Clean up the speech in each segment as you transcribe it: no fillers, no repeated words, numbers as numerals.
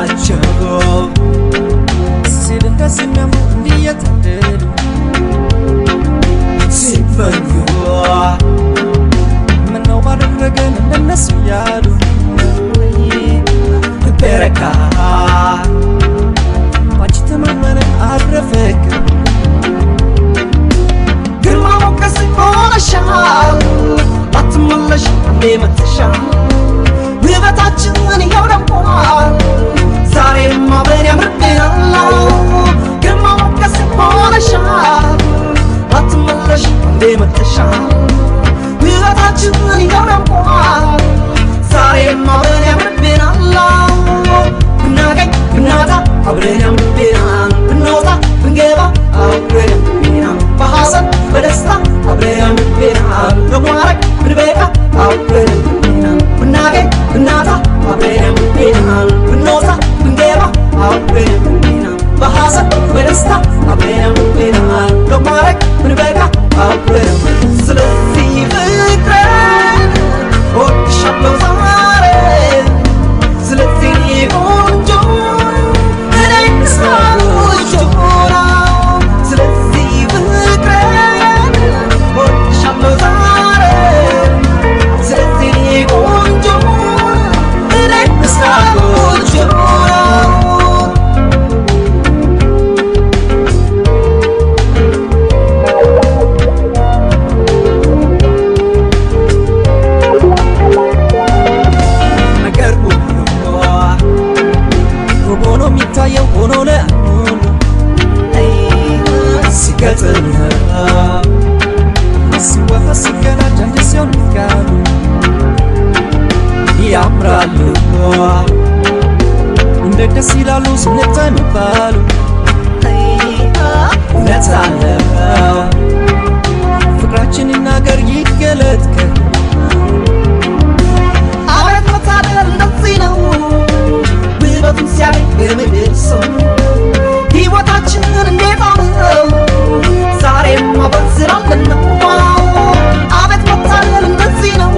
ናቸው ሲል እንደስሚያሙ እንዲየታደሉ ሲመኙ ምነው ባደረገን እንደነሱ ያሉ በረካ ባንቺ ተማመነ አረፈክ ግርማ ሞገስ ሆነሻል አትመለሽ አንዴ መጥተሻል ውበታችን ይኸው ደምቋል ዛሬም አብረን ያምርብናል ግርማ ሞገስ ሆነሻል አትመለሽ አንዴ መጥተሻል ውበታችን ይኸው ደምቋል ዛሬም አብረን ያምርብናል ብናገኝ ብናጣ አብረን ያምርብናል ብንወጣ ብንገባ አብረን ያምርብናል በሐዘን በደስታ አብረን ያምርብናል በማረግ ብንበቃ አብረን ያምርብናል ብናገኝ ብናጣ አብረን ያምርብናል ብንወጣ ብንገባ አብረን ያምርብናል በሐዘን በደስታ አብረን ያምርብናል በማረግ ብንበቃ አብረን ያምርብናል ስለዚህ ፍቅሬን እወድሻለሁ ዛሬ ስለዚህ ቆንጆ እኔን ሳልወድሽ ስለዚህ ፍቅሬን እወድሻለሁ ዛሬ ስለዚህ ቆንጆ እኔን ሳልወድሽ የሚታየው ሆኖ ለሁሉ ሲገጥም ሲወፋ ሲገናኝ አንድ ሲሆን ይጋሉ ያምራሉ እንደ ደስ ይላሉ ስንተንባሉ እውነት አለው ፍቅራችን ይናገር ይገለጥ አቤት መታደል እንደዚህ ነው ውበቱን ሲያገኝ በምድር ሰው ሕይወታችንን እንዴት አምረው ዛሬም አብረን ስላለን ነው አቤት መታደል እንደዚህ ነው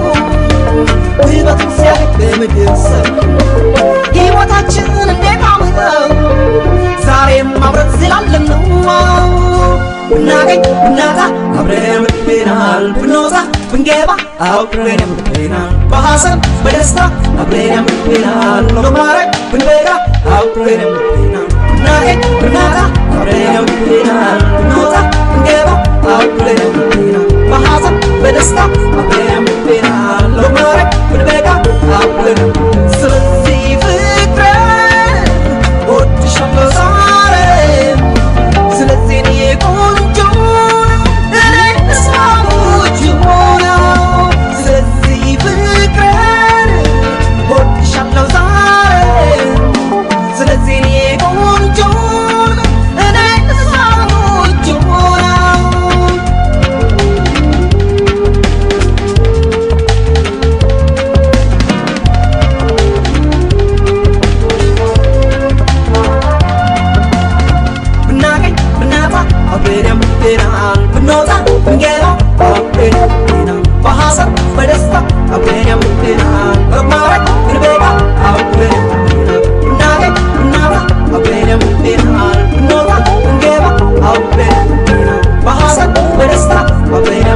ውበቱን ሲያገኝ በምድር ሰው ሕይወታችንን እንዴት አምረው ዛሬም አብረን ስላለን ነው ብናገኝ ብናጣ አብረን ያምርብናል ብንወጣ ብንገባ አብረን ያምርብናል በሐዘን በደስታ አብረን ያምርብናል በማረግ ብንበቃ አብረን ያምርብናል ብናገኝ ብናጣ አብረን ያምርብናል ብንወጣ ብንገባ አብረን ያምርብናል በሐዘን በደስታ አብረን ያምርብናል በማረግ ብንበቃ አብረን ያምርብናል ስለዚህ ፍቅሬን እወድሻለሁ ዛሬ ስለዚህ እኔ ቆንጆ እኔን ሳልወድሽ ስለዚህ ፍቅሬን እወድሻለሁ ዛሬ ስለዚህ እኔ ቆንጆ እኔን ሳልወድሽ ብናገኝ ብናጣ አብረን ያምርብናል ብንወጣ ብንገባ አብረን ያምርብናል በሐዘን በደስታ አብረን ያምርብናል በማረግ ብንበቃ አብረን ያምርብናል ብናገኝ ብናጣ አብረን ያምርብናል ብንወጣ ብንገባ አብረን ያምርብናል በሐዘን በደስታ አብረን